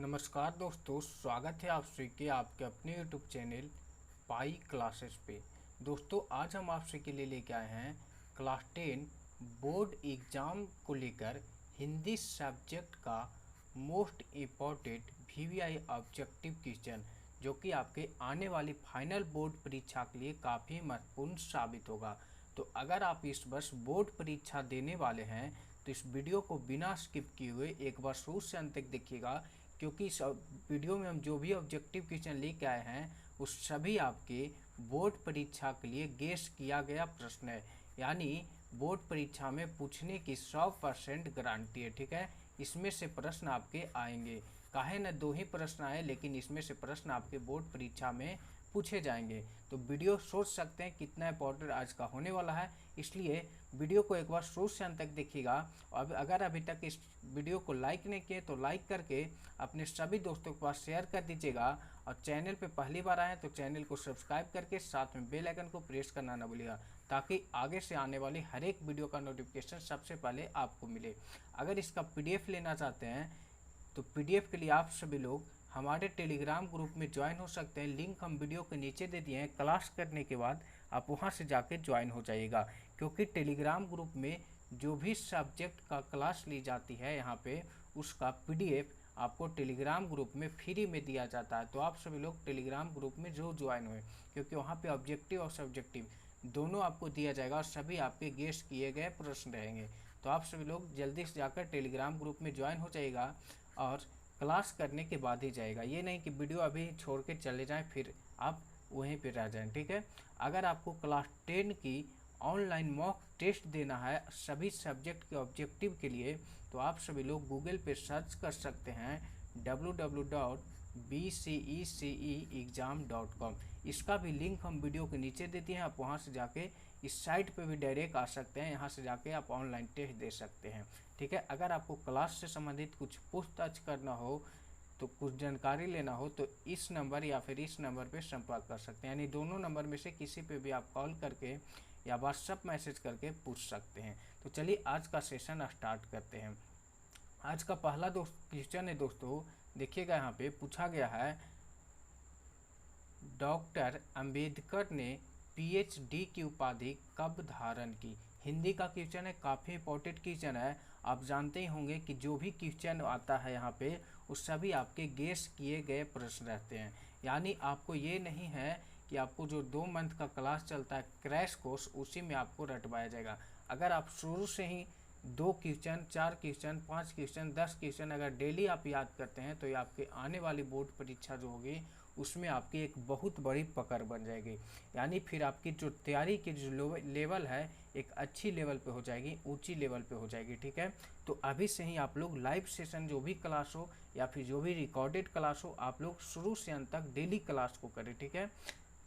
नमस्कार दोस्तों, स्वागत है आप सभी के आपके अपने यूट्यूब चैनल पाई क्लासेस पे। दोस्तों, आज हम आप सभी के लिए लेके आए हैं क्लास 10 बोर्ड एग्ज़ाम को लेकर हिंदी सब्जेक्ट का most important VVI objective question, जो कि आपके आने वाली फाइनल बोर्ड परीक्षा के लिए काफ़ी महत्वपूर्ण साबित होगा। तो अगर आप इस वर्ष बोर्ड परीक्षा देने वाले हैं तो इस वीडियो को बिना स्किप किए हुए एक बार शुरू से अंत तक देखिएगा, क्योंकि इस वीडियो में हम जो भी ऑब्जेक्टिव क्वेश्चन लेके आए हैं उस सभी आपके बोर्ड परीक्षा के लिए गेस किया गया प्रश्न है, यानी बोर्ड परीक्षा में पूछने की 100% गारंटी है। ठीक है, इसमें से प्रश्न आपके आएंगे, काहे न दो ही प्रश्न आए, लेकिन इसमें से प्रश्न आपके बोर्ड परीक्षा में पूछे जाएंगे। तो वीडियो सोच सकते हैं कितना इंपॉर्टेंट आज का होने वाला है, इसलिए वीडियो को एक बार शुरू से अंत तक देखिएगा। और अगर अभी तक इस वीडियो को लाइक नहीं किए तो लाइक करके अपने सभी दोस्तों के पास शेयर कर दीजिएगा, और चैनल पे पहली बार आए तो चैनल को सब्सक्राइब करके साथ में बेल आइकन को प्रेस करना ना भूलिएगा, ताकि आगे से आने वाली हर एक वीडियो का नोटिफिकेशन सबसे पहले आपको मिले। अगर इसका पीडीएफ लेना चाहते हैं तो पीडीएफ के लिए आप सभी लोग हमारे टेलीग्राम ग्रुप में ज्वाइन हो सकते हैं। लिंक हम वीडियो के नीचे दे दिए हैं। क्लास करने के बाद आप वहां से जाके ज्वाइन हो जाइएगा, क्योंकि टेलीग्राम ग्रुप में जो भी सब्जेक्ट का क्लास ली जाती है यहाँ पे उसका पीडीएफ आपको टेलीग्राम ग्रुप में फ्री में दिया जाता है। तो आप सभी लोग टेलीग्राम ग्रुप में जो ज्वाइन हुए, क्योंकि वहाँ पे ऑब्जेक्टिव और सब्जेक्टिव दोनों आपको दिया जाएगा और सभी आपके गेस किए गए प्रश्न रहेंगे। तो आप सभी लोग जल्दी से जाकर टेलीग्राम ग्रुप में ज्वाइन हो जाइएगा और क्लास करने के बाद ही जाएगा। ये नहीं कि वीडियो अभी छोड़ के चले जाएं फिर आप वहीं पे रह जाएं। ठीक है, अगर आपको क्लास 10 की ऑनलाइन मॉक टेस्ट देना है सभी सब्जेक्ट के ऑब्जेक्टिव के लिए, तो आप सभी लोग गूगल पे सर्च कर सकते हैं www.bceexam.com। इसका भी लिंक हम वीडियो के नीचे देते हैं, आप वहां से जाके इस साइट पे भी डायरेक्ट आ सकते हैं, यहाँ से जाके आप ऑनलाइन टेस्ट दे सकते हैं। ठीक है, अगर आपको क्लास से संबंधित कुछ पूछताछ करना हो तो कुछ जानकारी लेना हो तो इस नंबर या फिर इस नंबर पे संपर्क कर सकते हैं, यानी दोनों नंबर में से किसी पे भी आप कॉल करके या व्हाट्सएप मैसेज करके पूछ सकते हैं। तो चलिए आज का सेशन स्टार्ट करते हैं। आज का पहला क्वेश्चन है दोस्तों, देखिएगा यहाँ पे पूछा गया है, डॉक्टर अंबेडकर ने पीएचडी की उपाधि कब धारण की। हिंदी का क्वेश्चन है, काफ़ी इंपॉर्टेंट क्वेश्चन है। आप जानते ही होंगे कि जो भी क्वेश्चन आता है यहाँ पे उस सभी आपके गेस किए गए प्रश्न रहते हैं, यानी आपको ये नहीं है कि आपको जो 2 मंथ का क्लास चलता है क्रैश कोर्स उसी में आपको रटवाया जाएगा। अगर आप शुरू से ही 2 क्वेश्चन, 4 क्वेश्चन, 5 क्वेश्चन, 10 क्वेश्चन अगर डेली आप याद करते हैं तो ये आपके आने वाली बोर्ड परीक्षा जो होगी उसमें आपकी एक बहुत बड़ी पकड़ बन जाएगी, यानी फिर आपकी जो तैयारी की जो लेवल है एक अच्छी लेवल पे हो जाएगी, ऊंची लेवल पे हो जाएगी। ठीक है, तो अभी से ही आप लोग लाइव सेशन जो भी क्लास हो या फिर जो भी रिकॉर्डेड क्लास हो, आप लोग शुरू से अंत तक डेली क्लास को करें। ठीक है,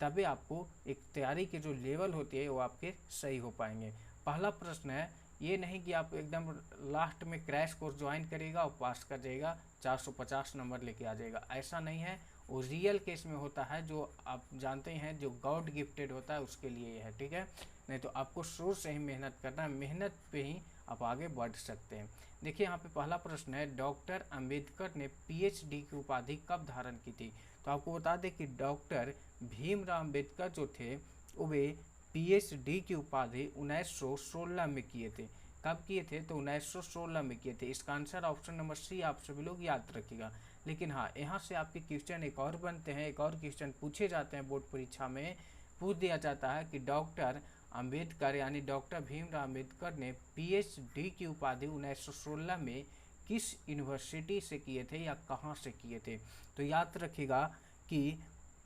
तभी आपको एक तैयारी की जो लेवल होती है वो आपके सही हो पाएंगे। पहला प्रश्न है, ये नहीं कि आप एकदम लास्ट में क्रैश कोर्स ज्वाइन करेगा और पास कर जाएगा 450 नंबर लेके आ जाएगा, ऐसा नहीं है। वो रियल केस में होता है, जो आप जानते हैं जो गॉड गिफ्टेड होता है उसके लिए ये है। ठीक है, नहीं तो आपको शुरू से ही मेहनत करना है, मेहनत पे ही आप आगे बढ़ सकते हैं। देखिए यहाँ पे पहला प्रश्न है, डॉक्टर अंबेडकर ने पीएचडी की उपाधि कब धारण की थी। तो आपको बता दें कि डॉक्टर भीमराव अंबेडकर जो थे वे पीएचडी की उपाधि 1916 में किए थे। कब किए थे? तो 1916 में किए थे। इसका आंसर ऑप्शन नंबर सी आप सभी लोग याद रखिएगा। लेकिन हाँ, यहाँ से आपके क्वेश्चन एक और बनते हैं, एक और क्वेश्चन पूछे जाते हैं बोर्ड परीक्षा में। पूछ दिया जाता है कि डॉक्टर अंबेडकर यानी डॉक्टर भीमराव अंबेडकर ने पीएचडी की उपाधि 1916 में किस यूनिवर्सिटी से किए थे या कहाँ से किए थे। तो याद रखिएगा कि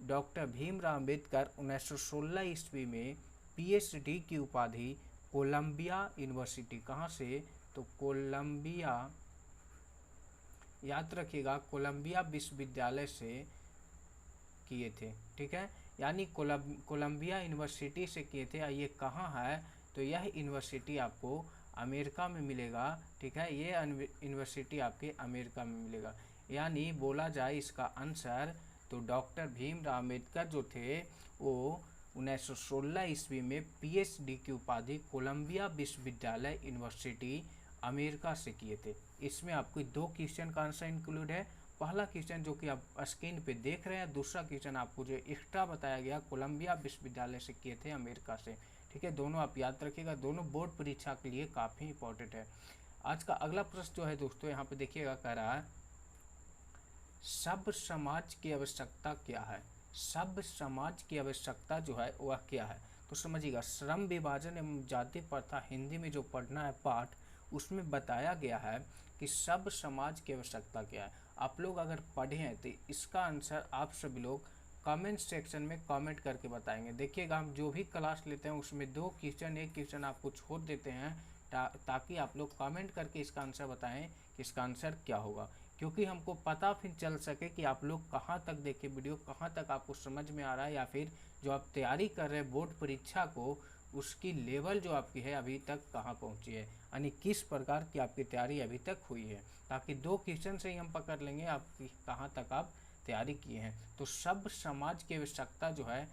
डॉक्टर भीमराव अंबेडकर 1916 ईस्वी में पीएचडी की उपाधि कोलंबिया यूनिवर्सिटी, कहाँ से? तो कोलंबिया, याद रखिएगा कोलंबिया विश्वविद्यालय से किए थे। ठीक है, यानी कोलंबिया यूनिवर्सिटी से किए थे। ये कहाँ है? तो यह यूनिवर्सिटी आपको अमेरिका में मिलेगा। ठीक है, ये यूनिवर्सिटी आपके अमेरिका में मिलेगा। यानी बोला जाए इसका आंसर, तो डॉक्टर भीमराव अम्बेडकर जो थे वो 1916 ईस्वी में पीएचडी की उपाधि कोलंबिया विश्वविद्यालय यूनिवर्सिटी अमेरिका से किए थे। इसमें आपको 2 क्वेश्चन का आंसर इंक्लूड है। पहला क्वेश्चन जो कि आप स्क्रीन पे देख रहे हैं, दूसरा क्वेश्चन आपको जो एक्स्ट्रा बताया गया कोलंबिया विश्वविद्यालय से किए थे, अमेरिका से। ठीक है, दोनों आप याद रखिएगा, दोनों बोर्ड परीक्षा के लिए काफ़ी इंपॉर्टेंट है। आज का अगला प्रश्न जो है दोस्तों, यहाँ पे देखिएगा, कह रहा है सभ्य समाज की आवश्यकता क्या है। सभ्य समाज की आवश्यकता जो है वह क्या है, तो समझिएगा, श्रम विभाजन एवं जाति प्रथा हिंदी में जो पढ़ना है पाठ, उसमें बताया गया है कि सभ्य समाज की आवश्यकता क्या है। आप लोग अगर पढ़े हैं तो इसका आंसर आप सभी लोग कमेंट सेक्शन में कमेंट करके बताएंगे। देखिएगा, हम जो भी क्लास लेते हैं उसमें 2 क्वेश्चन, एक क्वेश्चन आपको छोड़ देते हैं ताकि आप लोग कमेंट करके इसका आंसर बताएं कि इसका आंसर क्या होगा, क्योंकि हमको पता फिर चल सके कि आप लोग कहाँ तक देखे वीडियो, कहाँ तक आपको समझ में आ रहा है, या फिर जो आप तैयारी कर रहे हैं बोर्ड परीक्षा को, उसकी लेवल जो आपकी है अभी तक कहाँ पहुँची है, यानी किस प्रकार की आपकी तैयारी अभी तक हुई है, ताकि 2 क्वेश्चन से ही हम पकड़ लेंगे आपकी कहाँ तक आप तैयारी किए हैं। तो सभ्य समाज की आवश्यकता जो है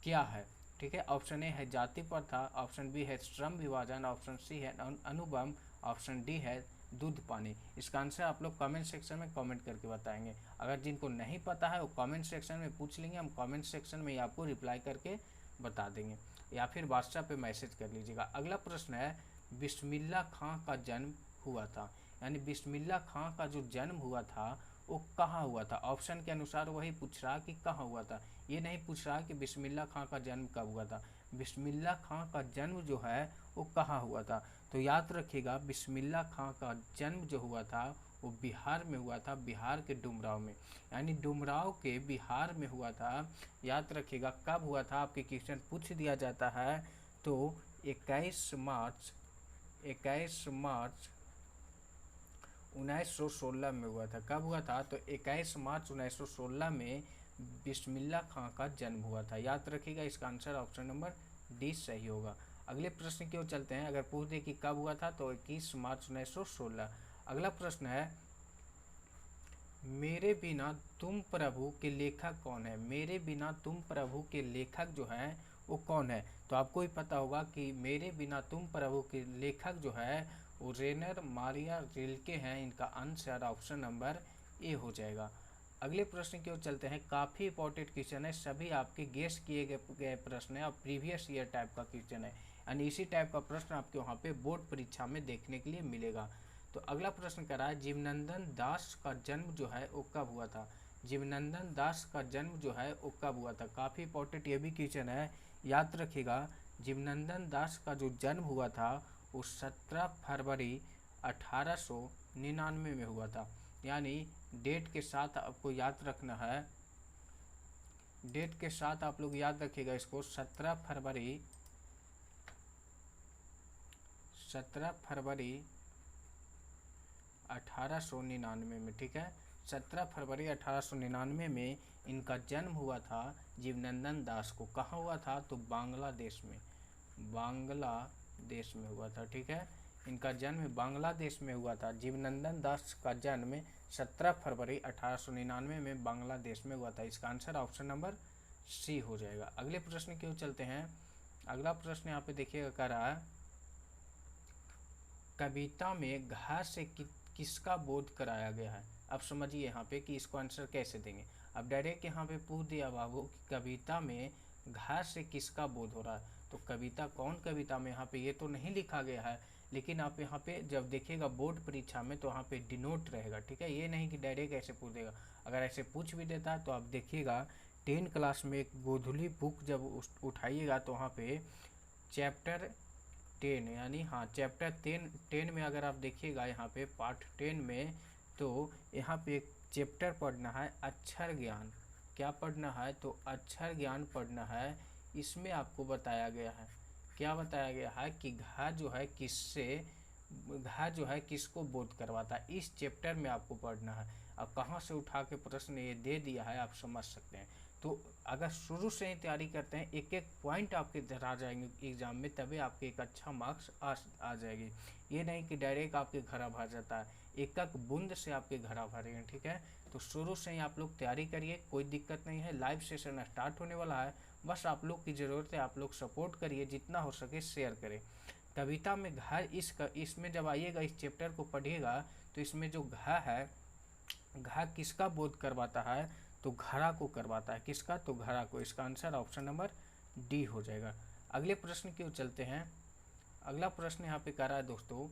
क्या है, ठीक है। ऑप्शन ए है जाति प्रथा, ऑप्शन बी है श्रम विभाजन, ऑप्शन सी है अनुबंध, ऑप्शन डी है दूध पानी। इसका आंसर आप लोग कमेंट सेक्शन में कमेंट करके बताएंगे। अगर जिनको नहीं पता है वो कमेंट सेक्शन में पूछ लेंगे, हम कमेंट सेक्शन में आपको रिप्लाई करके बता देंगे, या फिर व्हाट्सएप पे मैसेज कर लीजिएगा। अगला प्रश्न है बिस्मिल्लाह खां का जन्म हुआ था, यानी बिस्मिल्लाह खां का जो जन्म हुआ था वो कहाँ हुआ था। ऑप्शन के अनुसार वही पूछ रहा कि कहाँ हुआ था, ये नहीं पूछ रहा कि बिस्मिल्लाह खां का जन्म कब हुआ था। बिस्मिल्लाह खां का जन्म जो है वो कहाँ हुआ था, तो याद रखिएगा, बिस्मिल्लाह खां का जन्म जो हुआ था वो बिहार में हुआ था, बिहार के डुमराव में, यानी डुमराव के बिहार में हुआ था। याद रखिएगा कब हुआ था, आपके क्वेश्चन पूछ दिया जाता है तो 21 मार्च 1916 में हुआ था। कब हुआ था, तो 21 मार्च 1916 में बिस्मिल्लाह खां का जन्म हुआ था। याद रखिएगा, इसका आंसर ऑप्शन नंबर डी सही होगा। अगले प्रश्न की ओर चलते हैं। अगर पूछ दे कि कब हुआ था तो 21 मार्च 1916। अगला प्रश्न है मेरे बिना तुम प्रभु के लेखक कौन है। मेरे बिना तुम प्रभु के लेखक जो है वो कौन है, तो आपको ही पता होगा कि मेरे बिना तुम प्रभु के लेखक जो है वो रेनर मारिया रिल्के हैं। इनका आंसर ऑप्शन नंबर ए हो जाएगा। अगले प्रश्न की ओर चलते हैं। काफ़ी इंपॉर्टेंट क्वेश्चन है, सभी आपके गेस किए गए प्रश्न है और प्रीवियस ईयर टाइप का क्वेश्चन है, यानी इसी टाइप का प्रश्न आपके वहाँ पे बोर्ड परीक्षा में देखने के लिए मिलेगा। तो अगला प्रश्न कर रहा है जीवनंदन दास का जन्म जो है वो कब हुआ था। जीवनंदन दास का जन्म जो है वो कब हुआ था, काफ़ी इंपॉर्टेंट ये भी क्वेश्चन है। याद रखिएगा, जीवनंदन दास का जो जन्म हुआ था वो 17 फरवरी 1899 में हुआ था, यानी डेट के साथ आपको याद रखना है, डेट के साथ आप लोग याद रखिएगा इसको, 17 फरवरी 1899 में, ठीक है। 17 फरवरी 1899 में इनका जन्म हुआ था जीवनंदन दास को। कहाँ हुआ था, तो बांग्लादेश में, बांग्लादेश में हुआ था, ठीक है। इनका जन्म बांग्लादेश में हुआ था। जीवनंदन दास का जन्म 17 फरवरी 1899 में बांग्लादेश में हुआ था। इसका आंसर ऑप्शन नंबर सी हो जाएगा। अगले प्रश्न की ओर चलते हैं। अगला प्रश्न यहाँ पे देखिएगा, कह रहा है कविता में घास से किसका बोध कराया गया है। अब समझिए यहाँ पे कि इसको आंसर कैसे देंगे। अब डायरेक्ट यहाँ पे पूछ दिया बाबू कि कविता में घास से किसका बोध हो रहा है, तो कविता कौन कविता में, यहाँ पे ये तो नहीं लिखा गया है, लेकिन आप यहाँ पे जब देखिएगा बोर्ड परीक्षा में तो यहाँ पे डिनोट रहेगा, ठीक है। ये नहीं कि डायरेक्ट ऐसे पूछ देगा। अगर ऐसे पूछ भी देता है तो आप देखिएगा 10 क्लास में एक गोधुली बुक जब उठाइएगा तो वहाँ पे चैप्टर 10, यानी हाँ चैप्टर 10 में अगर आप देखिएगा यहाँ पे पार्ट 10 में, तो यहाँ पे एक चैप्टर पढ़ना है अक्षर ज्ञान। क्या पढ़ना है, तो अक्षर ज्ञान पढ़ना है। इसमें आपको बताया गया है, क्या बताया गया है कि घा जो है किसको बोध करवाता है, इस चैप्टर में आपको पढ़ना है। अब कहाँ से उठा के प्रश्न ये दे दिया है आप समझ सकते हैं। तो अगर शुरू से ही तैयारी करते हैं, एक एक पॉइंट आपके इधर आ जाएंगे एग्जाम में, तभी आपके एक अच्छा मार्क्स आ जाएगी। ये नहीं कि डायरेक्ट आपके घर भर जाता है, एक एक बूंद से आपके घर भरेंगे, ठीक है। तो शुरू से ही आप लोग तैयारी करिए, कोई दिक्कत नहीं है। लाइव सेशन स्टार्ट होने वाला है, बस आप लोग की ज़रूरत है, आप लोग सपोर्ट करिए, जितना हो सके शेयर करें। कविता में घा इसमें जब आइएगा, इस चैप्टर को पढ़िएगा तो इसमें जो घा है घा किसका बोध करवाता है? तो घड़ा को करवाता है। किसका? तो घड़ा को। इसका आंसर ऑप्शन नंबर डी हो जाएगा। अगले प्रश्न की ओर चलते हैं। अगला प्रश्न यहाँ पे कह रहा है दोस्तों,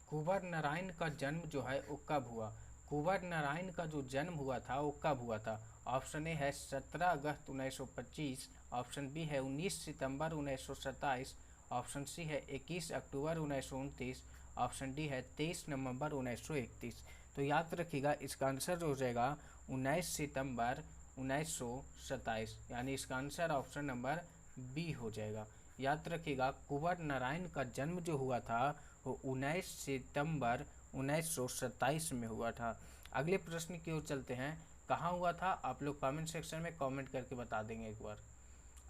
कुंवर नारायण का जन्म जो है वो कब हुआ? कुंवर नारायण का जो जन्म हुआ था वो कब हुआ था? ऑप्शन ए है 17 अगस्त 1925, ऑप्शन बी है 19 सितंबर 1927, ऑप्शन सी है 21 अक्टूबर 1929, ऑप्शन डी है 23 नवंबर 1931। तो याद रखिएगा इसका आंसर हो जाएगा 19 सितंबर 1927, यानी इसका आंसर ऑप्शन नंबर बी हो जाएगा। याद रखिएगा कुंवर नारायण का जन्म जो हुआ था वो 19 सितंबर 1927 में हुआ था। अगले प्रश्न की ओर चलते हैं। कहाँ हुआ था? आप लोग कमेंट सेक्शन में कमेंट करके बता देंगे एक बार।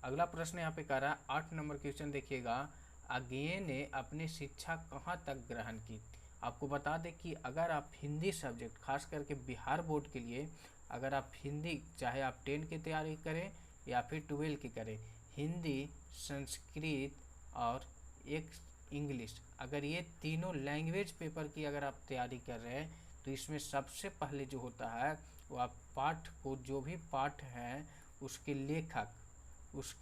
अगला प्रश्न यहाँ पे कह रहा है 8 नंबर क्वेश्चन देखिएगा, अज्ञेय ने अपनी शिक्षा कहाँ तक ग्रहण की? आपको बता दें कि अगर आप हिंदी सब्जेक्ट खास करके बिहार बोर्ड के लिए, अगर आप हिंदी चाहे आप 10 की तैयारी करें या फिर 12 की करें, हिंदी, संस्कृत और एक इंग्लिश, अगर ये तीनों लैंग्वेज पेपर की अगर आप तैयारी कर रहे हैं तो इसमें सबसे पहले जो होता है वो आप पाठ को, जो भी पाठ हैं उसके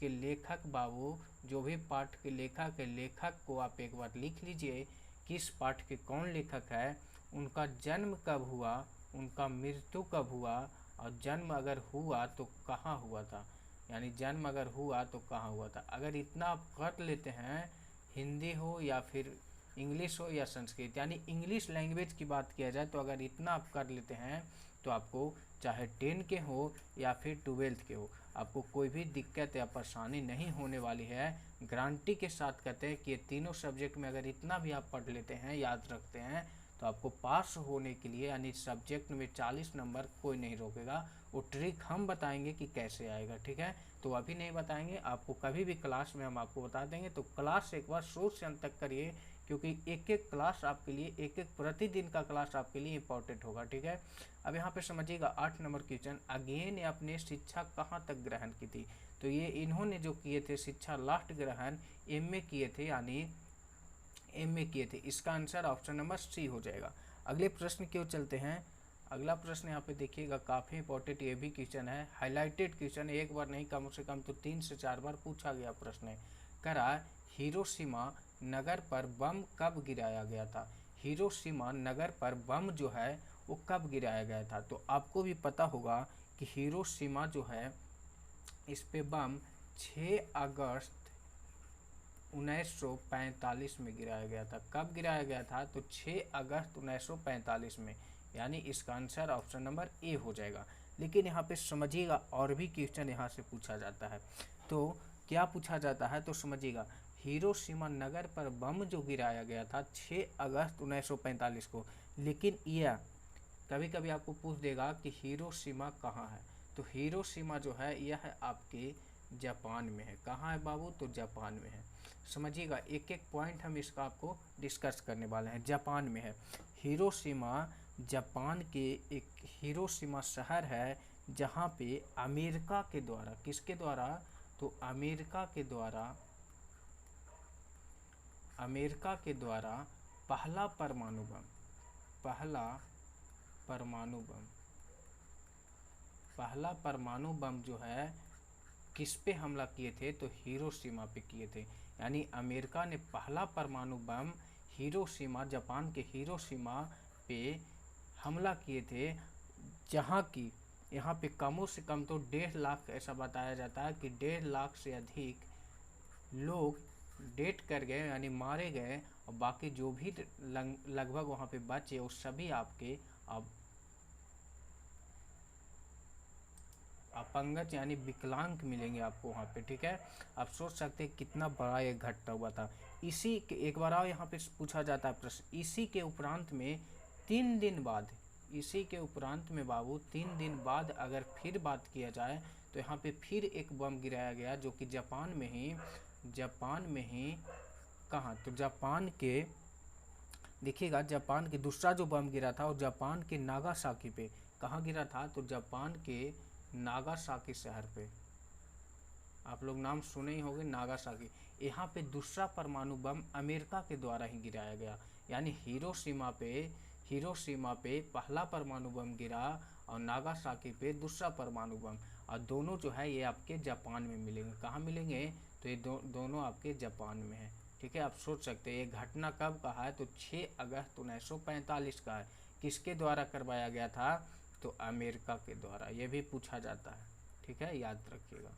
लेखक बाबू, जो भी पाठ के लेखक है, लेखक को आप एक बार लिख लीजिए किस पाठ के कौन लेखक है, उनका जन्म कब हुआ, उनका मृत्यु कब हुआ, और जन्म अगर हुआ तो कहाँ हुआ था, यानी जन्म अगर हुआ तो कहाँ हुआ था। अगर इतना आप कर लेते हैं, हिंदी हो या फिर इंग्लिश हो या संस्कृत, यानी इंग्लिश लैंग्वेज की बात किया जाए तो अगर इतना आप कर लेते हैं तो आपको चाहे 10 के हो या फिर 12 के हो, आपको कोई भी दिक्कत या परेशानी नहीं होने वाली है। गारंटी के साथ कहते हैं कि ये तीनों सब्जेक्ट में अगर इतना भी आप पढ़ लेते हैं, याद रखते हैं, तो आपको पास होने के लिए, यानी सब्जेक्ट में 40 नंबर कोई नहीं रोकेगा। वो ट्रिक हम बताएंगे कि कैसे आएगा, ठीक है? तो अभी नहीं बताएंगे, आपको कभी भी क्लास में हम आपको बता देंगे। तो क्लास एक बार शुरू से अंत तक करिए, क्योंकि एक एक क्लास आपके लिए, एक एक प्रतिदिन का क्लास आपके लिए इंपॉर्टेंट होगा, ठीक है? अब यहाँ पे समझिएगा 8 नंबर क्वेश्चन, अज्ञेय ने अपने शिक्षा कहाँ तक ग्रहण की थी? तो ये इन्होंने जो किए थे शिक्षा लास्ट ग्रहण एमए किए थे, यानी एमए किए थे। इसका आंसर ऑप्शन नंबर सी हो जाएगा। अगले प्रश्न की ओर चलते हैं। अगला प्रश्न यहाँ पे देखिएगा, काफ़ी इंपॉर्टेंट ये भी क्वेश्चन है, हाईलाइटेड क्वेश्चन है, एक बार नहीं कम से कम तो 3 से 4 बार पूछा गया प्रश्न है। करा हिरोशिमा नगर पर बम कब गिराया गया था? हिरोशिमा नगर पर बम जो है वो कब गिराया गया था? तो आपको भी पता होगा कि हिरोशिमा जो है इस पे बम 6 अगस्त 1945 में गिराया गया था। कब गिराया गया था? तो 6 अगस्त 1945 में, यानी इसका आंसर ऑप्शन नंबर ए हो जाएगा। लेकिन यहाँ पे समझिएगा और भी क्वेश्चन यहाँ से पूछा जाता है। तो क्या पूछा जाता है? तो समझिएगा, हिरोशिमा नगर पर बम जो गिराया गया था 6 अगस्त 1945 को, लेकिन यह कभी कभी आपको पूछ देगा कि हिरोशिमा कहाँ है? तो हिरोशिमा जो है यह आपके जापान में है। कहाँ है बाबू? तो जापान में है। समझिएगा, एक एक पॉइंट हम इसका आपको डिस्कस करने वाले हैं। जापान में है हिरोशिमा, जापान के एक हिरोशिमा शहर है जहाँ पे अमेरिका के द्वारा, किसके द्वारा? तो अमेरिका के द्वारा पहला परमाणु बम जो है किस पे हमला किए थे? तो हिरोशिमा पे किए थे। यानी अमेरिका ने पहला परमाणु बम हिरोशिमा, जापान के हिरोशिमा पे हमला किए थे, जहाँ की यहाँ पे कम से कम तो 1.5 लाख, ऐसा बताया जाता है कि 1.5 लाख से अधिक लोग डेट कर गए, यानी मारे गए, और बाकी जो भी लगभग वहाँ पे बचे वो सभी आपके अब अपंगज यानी विकलांग मिलेंगे आपको वहाँ पे, ठीक है? आप सोच सकते हैं कितना बड़ा ये घटना हुआ था। इसी के एक बार और यहाँ पे पूछा जाता है प्रश्न, इसी के उपरांत में 3 दिन बाद, इसी के उपरांत में बाबू 3 दिन बाद अगर फिर बात किया जाए तो यहाँ पे फिर एक बम गिराया गया, जो कि जापान में ही कहाँ? तो जापान के, देखिएगा, जापान के दूसरा जो बम गिरा था वो जापान के नागासाकी पे। कहाँ गिरा था? तो जापान के नागासाकी शहर पे। आप लोग नाम सुने ही होंगे, नागासाकी। यहाँ पे दूसरा परमाणु बम अमेरिका के द्वारा ही गिराया गया। यानी हिरोशिमा पे हिरोशिमा पे पहला परमाणु बम गिरा और नागासाकी पे दूसरा परमाणु बम, और दोनों जो है ये आपके जापान में मिलेंगे। कहाँ मिलेंगे? तो ये दोनों आपके जापान में है। ठीक है, आप सोच सकते हैं ये घटना कब का है, तो 6 अगस्त 1945 का है। किसके द्वारा करवाया गया था? तो अमेरिका के द्वारा। ये भी पूछा जाता है, ठीक है, याद रखिएगा।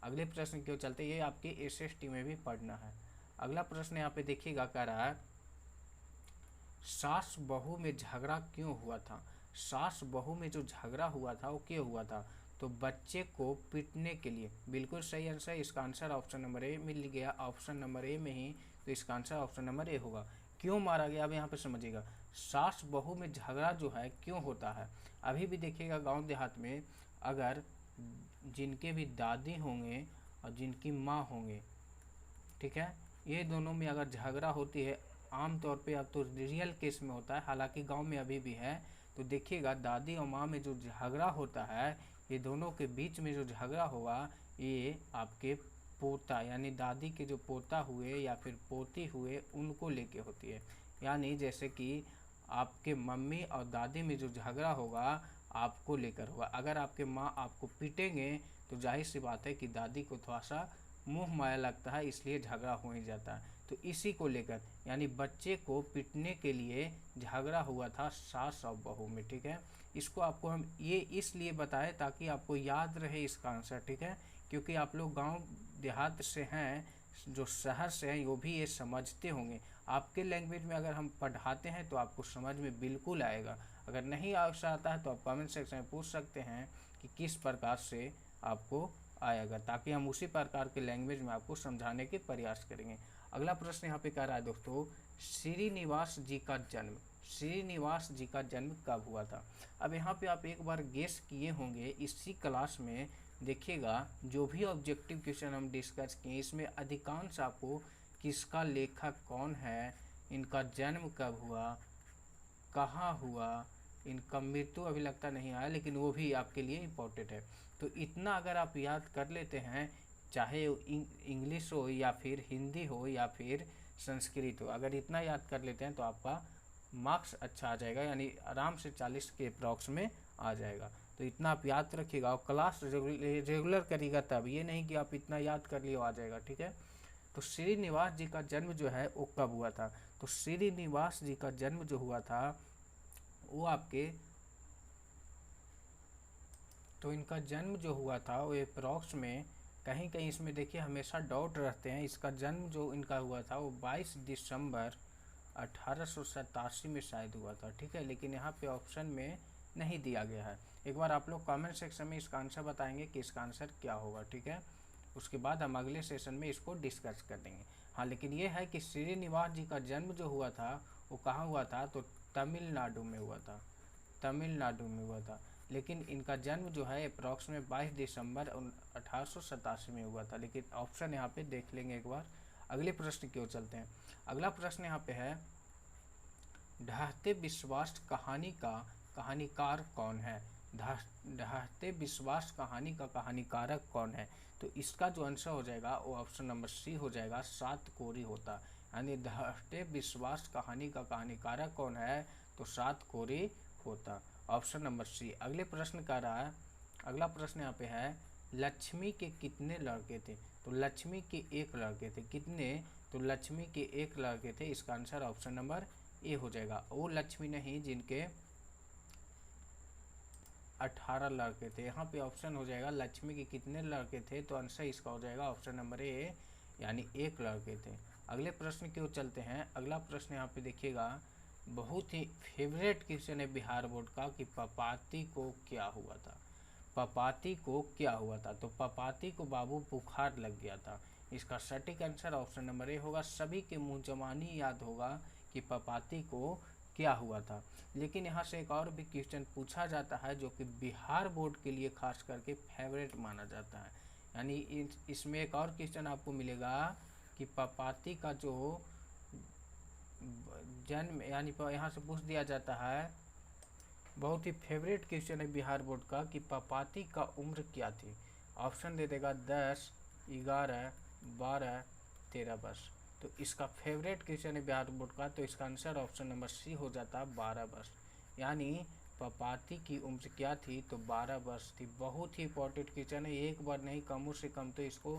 अगले प्रश्न क्यों चलते, ये आपके एसएसटी में भी पढ़ना है। अगला प्रश्न यहाँ पे देखिएगा, कह रहा है सास बहू में झगड़ा क्यों हुआ था? सास बहू में जो झगड़ा हुआ था वो क्यों हुआ था? तो बच्चे को पीटने के लिए। बिल्कुल सही आंसर, इसका आंसर ऑप्शन नंबर ए मिल गया, ऑप्शन नंबर ए में ही, तो इसका आंसर ऑप्शन नंबर ए होगा। क्यों मारा गया, अब यहाँ पे समझिएगा, सास बहू में झगड़ा जो है क्यों होता है। अभी भी देखिएगा गांव देहात में, अगर जिनके भी दादी होंगे और जिनकी माँ होंगे, ठीक है, ये दोनों में अगर झगड़ा होती है, आम तौर पे अब तो रियल केस में होता है, हालांकि गांव में अभी भी है, तो देखिएगा दादी और माँ में जो झगड़ा होता है, ये दोनों के बीच में जो झगड़ा होगा, ये आपके पोता यानी दादी के जो पोता हुए या फिर पोती हुए उनको लेके होती है। यानी जैसे कि आपके मम्मी और दादी में जो झगड़ा होगा आपको लेकर होगा। अगर आपके माँ आपको पीटेंगे तो जाहिर सी बात है कि दादी को थोड़ा सा मुँह माया लगता है, इसलिए झगड़ा हो ही जाता है। तो इसी को लेकर यानी बच्चे को पीटने के लिए झगड़ा हुआ था सास और बहू में। ठीक है, इसको आपको हम ये इसलिए बताएं ताकि आपको याद रहे इसका आंसर। ठीक है, क्योंकि आप लोग गांव देहात से हैं, जो शहर से हैं वो भी ये समझते होंगे। आपके लैंग्वेज में अगर हम पढ़ाते हैं तो आपको समझ में बिल्कुल आएगा। अगर नहीं आता है तो आप कमेंट सेक्शन में पूछ सकते हैं कि किस प्रकार से आपको आएगा, ताकि हम उसी प्रकार के लैंग्वेज में आपको समझाने के प्रयास करेंगे। अगला प्रश्न यहाँ पे कह रहा है दोस्तों, श्रीनिवास जी का जन्म, श्रीनिवास जी का जन्म कब हुआ था? अब यहाँ पे आप एक बार गेस किए होंगे इसी क्लास में। देखिएगा जो भी ऑब्जेक्टिव क्वेश्चन हम डिस्कस किए, इसमें अधिकांश आपको किसका लेखक कौन है, इनका जन्म कब हुआ, कहाँ हुआ, इनका मृत्यु अभी लगता नहीं आया, लेकिन वो भी आपके लिए इम्पोर्टेंट है। तो इतना अगर आप याद कर लेते हैं, चाहे इंग्लिश हो या फिर हिंदी हो या फिर संस्कृत हो, अगर इतना याद कर लेते हैं तो आपका मार्क्स अच्छा आ जाएगा, यानी आराम से 40 के अप्रॉक्स में आ जाएगा। तो इतना आप याद रखिएगा और क्लास रेगुलर करिएगा, तब ये नहीं कि आप इतना याद कर लिए आ जाएगा। ठीक है, तो श्रीनिवास जी का जन्म जो है वो कब हुआ था? तो श्रीनिवास जी का जन्म जो हुआ था वो आपके, तो इनका जन्म जो हुआ था वो अप्रॉक्स में कहीं कहीं इसमें देखिए हमेशा डाउट रहते हैं। इसका जन्म जो इनका हुआ था वो 22 दिसंबर 1887 में शायद हुआ था। ठीक है, लेकिन यहाँ पे ऑप्शन में नहीं दिया गया है। एक बार आप लोग कमेंट सेक्शन में इसका आंसर बताएंगे कि इसका आंसर क्या होगा। ठीक है, उसके बाद हम अगले सेशन में इसको डिस्कस कर देंगे। हाँ, लेकिन ये है कि श्रीनिवास जी का जन्म जो हुआ था वो कहाँ हुआ था? तो तमिलनाडु में हुआ था, तमिलनाडु में हुआ था। लेकिन इनका जन्म जो है अप्रॉक्स में 22 दिसंबर 1887 में हुआ था। लेकिन ऑप्शन यहाँ पे देख लेंगे एक बार। अगले प्रश्न की ओर चलते हैं। अगला प्रश्न यहाँ पे है, ढहते विश्वास कहानी का कहानीकार कौन है? ढहते विश्वास कहानी का कहानीकारक कौन है? तो इसका जो आंसर हो जाएगा वो ऑप्शन नंबर सी हो जाएगा, सात कोरी होता। यानी ढहते विश्वास कहानी का कहानीकारक कौन है? तो सात कोरी होता, ऑप्शन नंबर सी। अगले प्रश्न का रहा है, अगला प्रश्न यहाँ पे है, लक्ष्मी के कितने लड़के थे? तो लक्ष्मी के एक लड़के थे। कितने? तो लक्ष्मी के एक लड़के थे। इसका आंसर ऑप्शन नंबर ए हो जाएगा। वो लक्ष्मी नहीं जिनके 18 लड़के थे। यहाँ पे ऑप्शन हो जाएगा लक्ष्मी के कितने लड़के थे, तो आंसर इसका हो जाएगा ऑप्शन नंबर ए, यानी एक लड़के थे। अगले प्रश्न की ओर चलते हैं। अगला प्रश्न यहाँ पे देखिएगा, बहुत ही फेवरेट क्वेश्चन है बिहार बोर्ड का, कि पपाती को क्या हुआ था? पपाती को क्या हुआ था? तो पपाती को बाबू बुखार लग गया था। इसका सटीक आंसर ऑप्शन नंबर ए होगा। सभी के मुँह जबानी याद होगा कि पपाती को क्या हुआ था। लेकिन यहाँ से एक और भी क्वेश्चन पूछा जाता है जो कि बिहार बोर्ड के लिए खास करके फेवरेट माना जाता है। यानी इसमें एक और क्वेश्चन आपको मिलेगा कि पपाती का जो जन्म, यानी यहाँ से पूछ दिया जाता है, बहुत ही फेवरेट क्वेश्चन है बिहार बोर्ड का, कि पपाती का उम्र क्या थी? ऑप्शन दे देगा 10, 11, 12, 13 वर्ष। तो इसका फेवरेट क्वेश्चन है बिहार बोर्ड का, तो इसका आंसर ऑप्शन नंबर सी हो जाता है 12 वर्ष। यानी पपाती की उम्र क्या थी, तो 12 वर्ष थी। बहुत ही इंपॉर्टेंट क्वेश्चन है, एक बार नहीं कम से कम तो इसको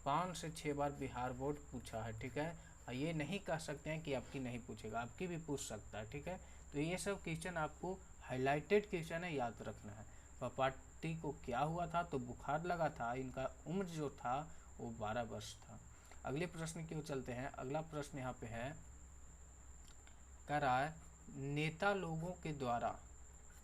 5 से 6 बार बिहार बोर्ड पूछा है, ठीक है। ये नहीं कह सकते हैं कि आपकी नहीं पूछेगा, आपकी भी पूछ सकता है, ठीक है। तो ये सब क्वेश्चन आपको हाईलाइटेड क्वेश्चन है, याद रखना है। पपाती को क्या हुआ था, तो बुखार लगा था। इनका उम्र जो था वो 12 वर्ष था। अगले प्रश्न की ओर चलते हैं। अगला प्रश्न यहाँ पे है, कह रहा है नेता लोगों के द्वारा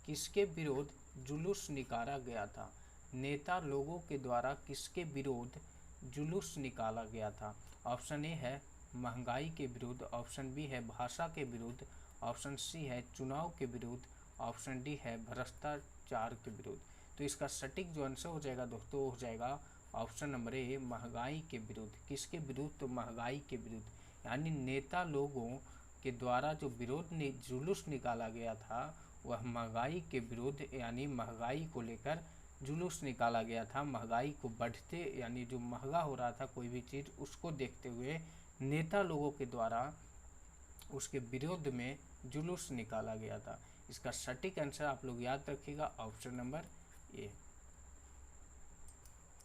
किसके विरोध जुलूस निकाला गया था। नेता लोगों के द्वारा किसके विरोध जुलूस निकाला गया था। ऑप्शन ए है महंगाई के विरुद्ध, ऑप्शन बी है भाषा के विरुद्ध, ऑप्शन सी है चुनाव के विरुद्ध, ऑप्शन डी है भ्रष्टाचार के विरुद्ध। तो इसका सटीक जो आंसर हो जाएगा दोस्तों, हो जाएगा ऑप्शन नंबर ए महंगाई के विरुद्ध। किसके विरुद्ध, तो महंगाई के विरुद्ध। यानी नेता लोगों के द्वारा जो विरोध जुलूस निकाला गया था वह महंगाई के विरुद्ध, यानी महंगाई को लेकर जुलूस निकाला गया था। महंगाई को बढ़ते, यानी जो महंगा हो रहा था कोई भी चीज़, उसको देखते हुए नेता लोगों के द्वारा उसके विरोध में जुलूस निकाला गया था। इसका सटीक आंसर आप लोग याद रखिएगा, ऑप्शन नंबर ए।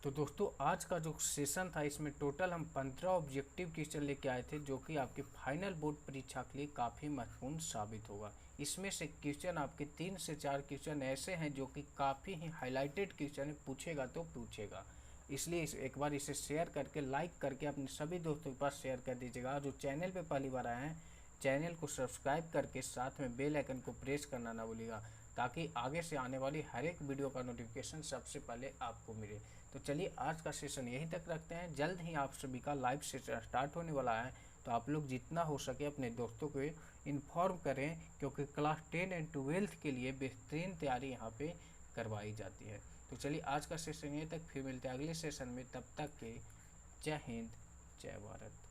तो दोस्तों आज का जो सेशन था इसमें टोटल हम 15 ऑब्जेक्टिव क्वेश्चन लेके आए थे, जो कि आपके फाइनल बोर्ड परीक्षा के लिए काफ़ी महत्वपूर्ण साबित होगा। इसमें से क्वेश्चन आपके 3 से 4 क्वेश्चन ऐसे हैं जो कि काफ़ी ही हाईलाइटेड क्वेश्चन पूछेगा तो पूछेगा। इसलिए एक बार इसे शेयर करके, लाइक करके अपने सभी दोस्तों के पास शेयर कर दीजिएगा। जो चैनल पे पहली बार आए हैं, चैनल को सब्सक्राइब करके साथ में बेल आइकन को प्रेस करना ना भूलिएगा, ताकि आगे से आने वाली हर एक वीडियो का नोटिफिकेशन सबसे पहले आपको मिले। तो चलिए आज का सेशन यहीं तक रखते हैं। जल्द ही आप सभी का लाइव सेशन स्टार्ट होने वाला है, तो आप लोग जितना हो सके अपने दोस्तों को इन्फॉर्म करें, क्योंकि क्लास 10 एंड 12 के लिए बेहतरीन तैयारी यहाँ पे करवाई जाती है। तो चलिए आज का सेशन यहीं तक, फिर मिलते हैं अगले सेशन में। तब तक के जय हिंद, जय भारत।